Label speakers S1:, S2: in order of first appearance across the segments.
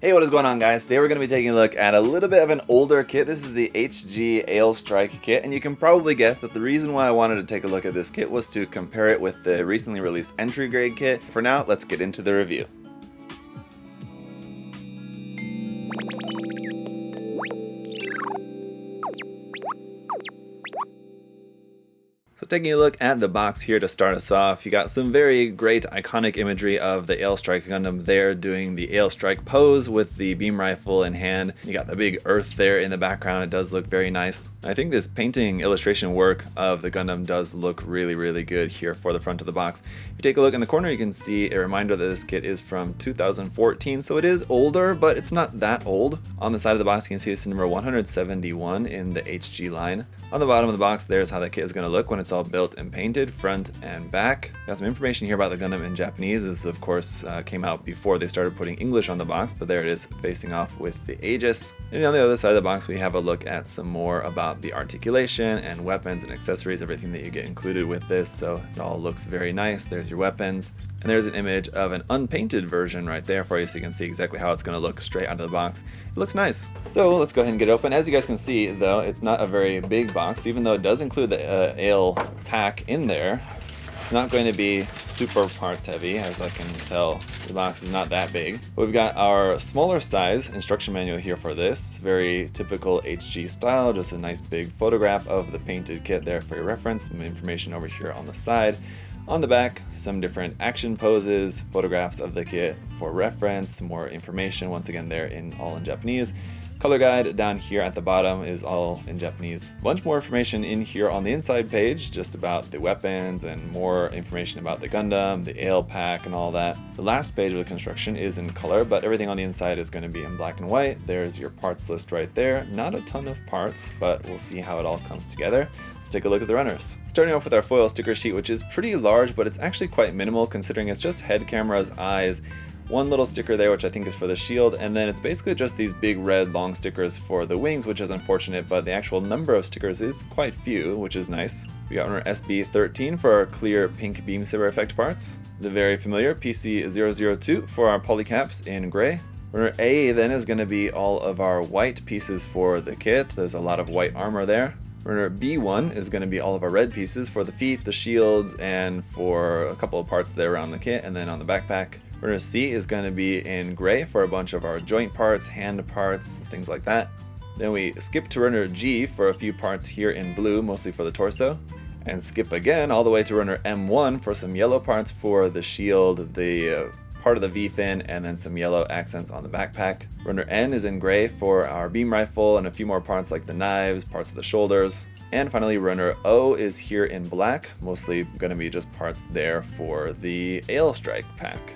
S1: Hey, what is going on, guys? Today we're going to be taking a look at a little bit of an older kit. This is the HG Aile Strike kit, and you can probably guess that the reason why I wanted to take a look at this kit was to compare it with the recently released entry grade kit. For now, let's get into the review. So taking a look at the box here to start us off, you got some very great iconic imagery of the Aile Strike Gundam there doing the Aile Strike pose with the beam rifle in hand. You got the big earth there in the background. It does look very nice. I think this painting illustration work of the Gundam does look really good here for the front of the box. If you take a look in the corner, you can see a reminder that this kit is from 2014, so it is older, but it's not that old. On the side of the box, you can see this is number 171 in the HG line. On the bottom of the box, there's how the kit is going to look when it's all built and painted, front and back. Got some information here about the Gundam in Japanese. This, of course, came out before they started putting English on the box, but there it is facing off with the Aegis. And on the other side of the box, we have a look at some more about the articulation and weapons and accessories, everything that you get included with this. So it all looks very nice. There's your weapons. And there's an image of an unpainted version right there for you, so you can see exactly how it's going to look straight out of the box. It looks nice. So let's go ahead and get it open. As you guys can see, though, it's not a very big box, even though it does include the Aile pack in there. It's not going to be super parts heavy, as I can tell. The box is not that big. But we've got our smaller size instruction manual here for this. Very typical HG style, just a nice big photograph of the painted kit there for your reference. Some information over here on the side. On the back, some different action poses, photographs of the kit for reference, some more information, once again there all in Japanese. Color guide down here at the bottom is all in Japanese. A bunch more information in here on the inside page, just about the weapons and more information about the Gundam, the Aile pack and all that. The last page of the construction is in color, but everything on the inside is going to be in black and white. There's your parts list right there. Not a ton of parts, but we'll see how it all comes together. Let's take a look at the runners. Starting off with our foil sticker sheet, which is pretty large, but it's actually quite minimal considering it's just head cameras, eyes, one little sticker there, which I think is for the shield, and then it's basically just these big red long stickers for the wings, which is unfortunate, but the actual number of stickers is quite few, which is nice. We got runner SB13 for our clear pink beam saber effect parts. The very familiar PC002 for our polycaps in gray. Runner A then is going to be all of our white pieces for the kit. There's a lot of white armor there. Runner B1 is going to be all of our red pieces for the feet, the shields, and for a couple of parts there around the kit, and then on the backpack. Runner C is going to be in gray for a bunch of our joint parts, hand parts, things like that. Then we skip to runner G for a few parts here in blue, mostly for the torso. And skip again all the way to runner M1 for some yellow parts for the shield, the part of the V-fin, and then some yellow accents on the backpack. Runner N is in gray for our beam rifle and a few more parts like the knives, parts of the shoulders. And finally, runner O is here in black, mostly going to be just parts there for the Aile Strike pack.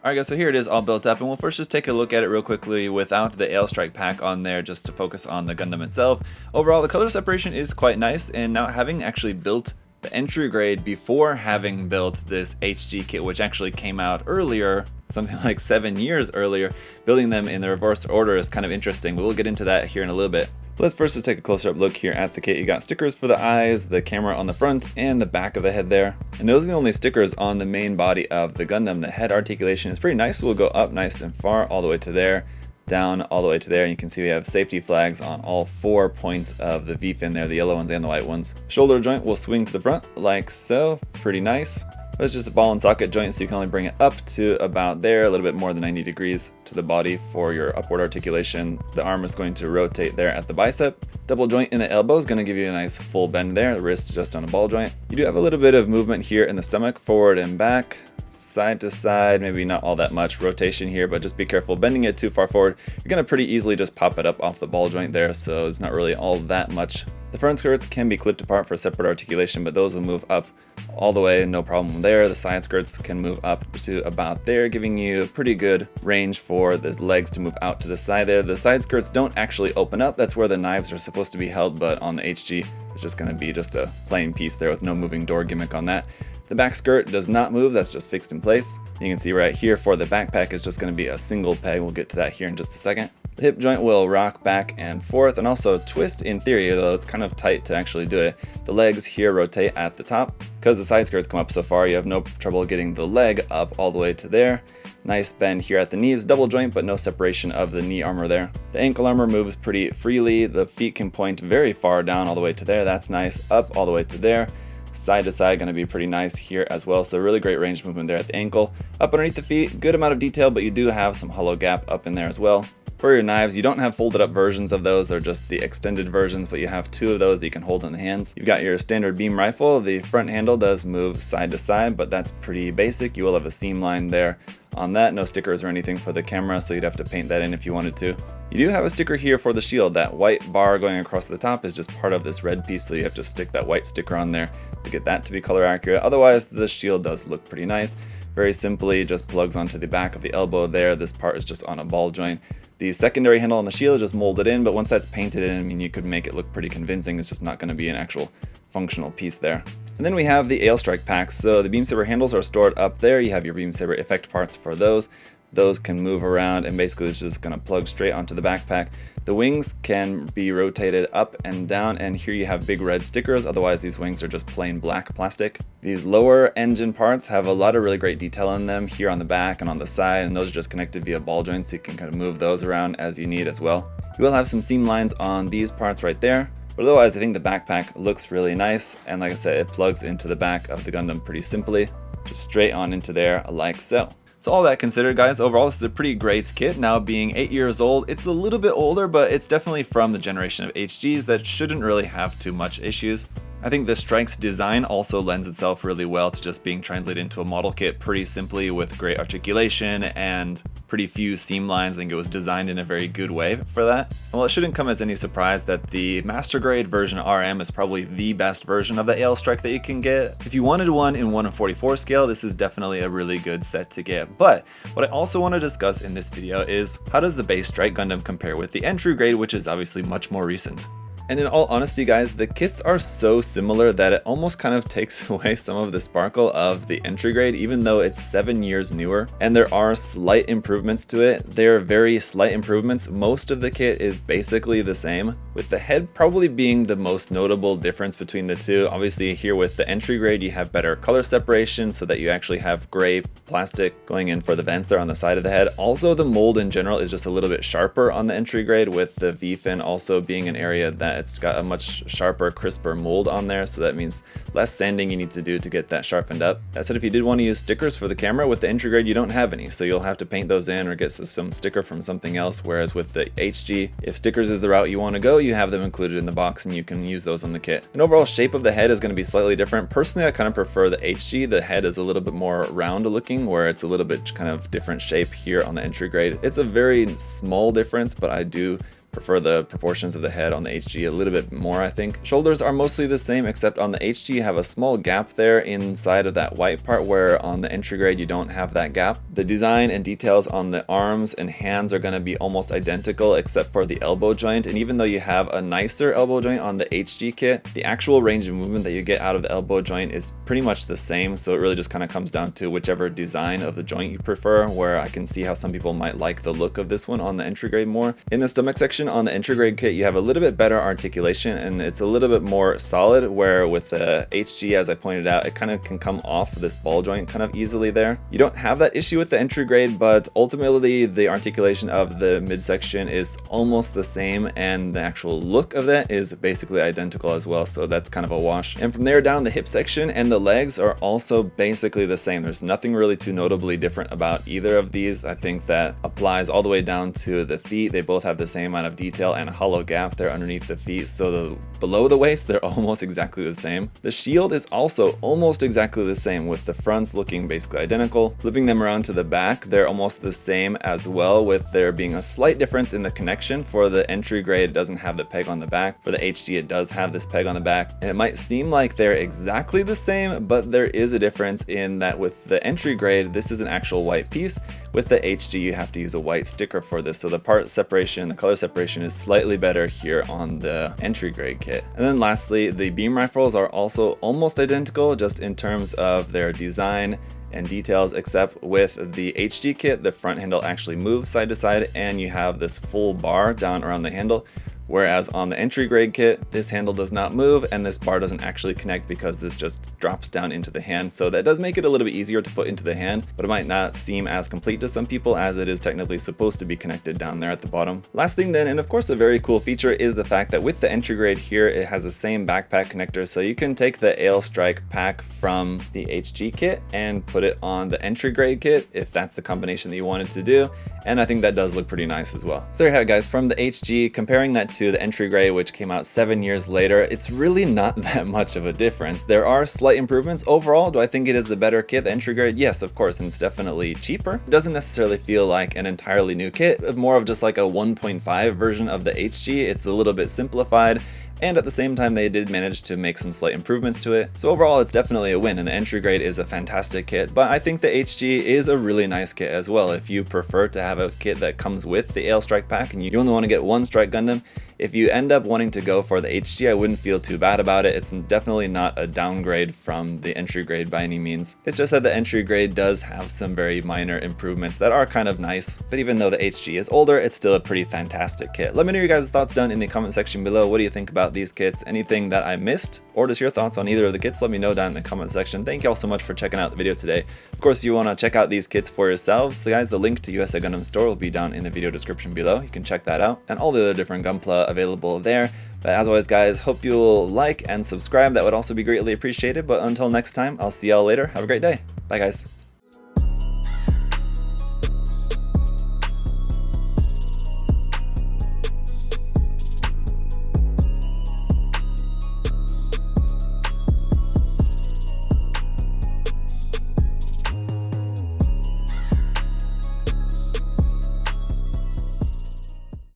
S1: Alright guys, so here it is all built up, and we'll first just take a look at it real quickly without the Aile Strike pack on there, just to focus on the Gundam itself. Overall, the color separation is quite nice, and now having actually built the entry grade before having built this HG kit, which actually came out earlier, something like 7 years earlier, building them in the reverse order is kind of interesting, but we'll get into that here in a little bit. Let's first just take a closer up look here at the kit. You got stickers for the eyes, the camera on the front, and the back of the head there. And those are the only stickers on the main body of the Gundam. The head articulation is pretty nice. We'll go up nice and far, all the way to there, down all the way to there, and you can see we have safety flags on all 4 points of the V-fin there, the yellow ones and the white ones. Shoulder joint will swing to the front like so, pretty nice. But it's just a ball and socket joint, so you can only bring it up to about there, a little bit more than 90 degrees to the body for your upward articulation. The arm is going to rotate there at the bicep. Double joint in the elbow is going to give you a nice full bend there. The wrist just on a ball joint. You do have a little bit of movement here in the stomach, forward and back, side to side, maybe not all that much rotation here, but just be careful bending it too far forward. You're going to pretty easily just pop it up off the ball joint there, so it's not really all that much. The front skirts can be clipped apart for separate articulation, but those will move up all the way, no problem there. The side skirts can move up to about there, giving you a pretty good range for the legs to move out to the side there. The side skirts don't actually open up. That's where the knives are supposed to be held, but on the HG, it's just going to be just a plain piece there with no moving door gimmick on that. The back skirt does not move, that's just fixed in place. You can see right here for the backpack is just going to be a single peg. We'll get to that here in just a second. The hip joint will rock back and forth and also twist in theory, though it's kind of tight to actually do it. The legs here rotate at the top. Because the side skirts come up so far, you have no trouble getting the leg up all the way to there. Nice bend here at the knees, double joint, but no separation of the knee armor there. The ankle armor moves pretty freely. The feet can point very far down all the way to there. That's nice. Up all the way to there. Side to side, going to be pretty nice here as well. So really great range movement there at the ankle. Up underneath the feet, good amount of detail, but you do have some hollow gap up in there as well. For your knives, you don't have folded up versions of those, they're just the extended versions, but you have two of those that you can hold in the hands. You've got your standard beam rifle. The front handle does move side to side, but that's pretty basic. You will have a seam line there on that, no stickers or anything for the camera, so you'd have to paint that in if you wanted to. You do have a sticker here for the shield. That white bar going across the top is just part of this red piece, so you have to stick that white sticker on there to get that to be color accurate. Otherwise, the shield does look pretty nice. Very simply, just plugs onto the back of the elbow there. This part is just on a ball joint. The secondary handle on the shield is just molded in, but once that's painted in, I mean, you could make it look pretty convincing. It's just not going to be an actual functional piece there. And then we have the Aile strike packs. So the beam saber handles are stored up there. You have your beam saber effect parts for those. Those can move around, and basically it's just going to plug straight onto the backpack. The wings can be rotated up and down, and here you have big red stickers. Otherwise, these wings are just plain black plastic. These lower engine parts have a lot of really great detail in them here on the back and on the side, and those are just connected via ball joints, so you can kind of move those around as you need as well. You will have some seam lines on these parts right there. But otherwise, I think the backpack looks really nice, and like I said, it plugs into the back of the Gundam pretty simply, just straight on into there like so. So all that considered, guys, overall this is a pretty great kit. Now being 8 years old, it's a little bit older, but it's definitely from the generation of HGs that shouldn't really have too much issues. I think the Strike's design also lends itself really well to just being translated into a model kit pretty simply with great articulation and pretty few seam lines. I think it was designed in a very good way for that. Well, it shouldn't come as any surprise that the Master Grade version RM is probably the best version of the Aile Strike that you can get. If you wanted one in 1:44 scale, this is definitely a really good set to get. But what I also want to discuss in this video is how does the base Strike Gundam compare with the entry grade, which is obviously much more recent. And in all honesty, guys, the kits are so similar that it almost kind of takes away some of the sparkle of the entry grade, even though it's 7 years newer. And there are slight improvements to it. They're very slight improvements. Most of the kit is basically the same, with the head probably being the most notable difference between the two. Obviously, here with the entry grade, you have better color separation so that you actually have gray plastic going in for the vents there on the side of the head. Also, the mold in general is just a little bit sharper on the entry grade, with the V-fin also being an area that it's got a much sharper, crisper mold on there, so that means less sanding you need to do to get that sharpened up. That said, if you did want to use stickers for the camera, with the entry grade you don't have any, so you'll have to paint those in or get some sticker from something else, whereas with the HG, if stickers is the route you want to go, you have them included in the box and you can use those on the kit. An overall shape of the head is going to be slightly different. Personally, I kind of prefer the HG. The head is a little bit more round looking, where it's a little bit kind of different shape here on the entry grade. It's a very small difference, but I do prefer the proportions of the head on the HG a little bit more, I think. Shoulders are mostly the same, except on the HG you have a small gap there inside of that white part, where on the entry grade you don't have that gap. The design and details on the arms and hands are going to be almost identical except for the elbow joint, and even though you have a nicer elbow joint on the HG kit, the actual range of movement that you get out of the elbow joint is pretty much the same, so it really just kind of comes down to whichever design of the joint you prefer, where I can see how some people might like the look of this one on the entry grade more. In the stomach section on the entry grade kit, you have a little bit better articulation and it's a little bit more solid, where with the HG, as I pointed out, it kind of can come off this ball joint kind of easily there. You don't have that issue with the entry grade, but ultimately the articulation of the midsection is almost the same, and the actual look of that is basically identical as well, so that's kind of a wash. And from there down, the hip section and the legs are also basically the same. There's nothing really too notably different about either of these. I think that applies all the way down to the feet. They both have the same amount of detail and a hollow gap there underneath the feet, so below the waist they're almost exactly the same. The shield is also almost exactly the same, with the fronts looking basically identical. Flipping them around to the back, they're almost the same as well, with there being a slight difference in the connection. For the entry grade, it doesn't have the peg on the back. For the HG, it does have this peg on the back, and it might seem like they're exactly the same, but there is a difference in that with the entry grade, this is an actual white piece. With the HG, you have to use a white sticker for this, so the part separation, the color separation is slightly better here on the entry grade kit. And then lastly, the beam rifles are also almost identical, just in terms of their design and details, except with the HG kit, the front handle actually moves side to side and you have this full bar down around the handle. Whereas on the entry grade kit, this handle does not move and this bar doesn't actually connect because this just drops down into the hand. So that does make it a little bit easier to put into the hand, but it might not seem as complete to some people as it is technically supposed to be connected down there at the bottom. Last thing then, and of course a very cool feature, is the fact that with the entry grade here, it has the same backpack connector. So you can take the Aile Strike pack from the HG kit and put it on the entry grade kit if that's the combination that you wanted to do. And I think that does look pretty nice as well. So there you have it, guys, from the HG, comparing that to the entry grade, which came out 7 years later, it's really not that much of a difference. There are slight improvements. Overall, do I think it is the better kit, the entry grade? Yes, of course, and it's definitely cheaper. It doesn't necessarily feel like an entirely new kit, more of just like a 1.5 version of the HG. It's a little bit simplified, and at the same time they did manage to make some slight improvements to it. So overall it's definitely a win, and the entry grade is a fantastic kit, but I think the HG is a really nice kit as well. If you prefer to have a kit that comes with the Aile Strike pack and you only want to get one Strike Gundam, if you end up wanting to go for the HG, I wouldn't feel too bad about it. It's definitely not a downgrade from the entry grade by any means. It's just that the entry grade does have some very minor improvements that are kind of nice, but even though the HG is older, it's still a pretty fantastic kit. Let me know your guys' thoughts down in the comment section below. What do you think about these kits? Anything that I missed? Or just your thoughts on either of the kits? Let me know down in the comment section. Thank you all so much for checking out the video today. Of course, if you want to check out these kits for yourselves, so guys, the link to USA Gundam Store will be down in the video description below. You can check that out, and all the other different Gunpla available there. But as always, guys, hope you'll like and subscribe. That would also be greatly appreciated. But until next time, I'll see y'all later. Have a great day. Bye, guys.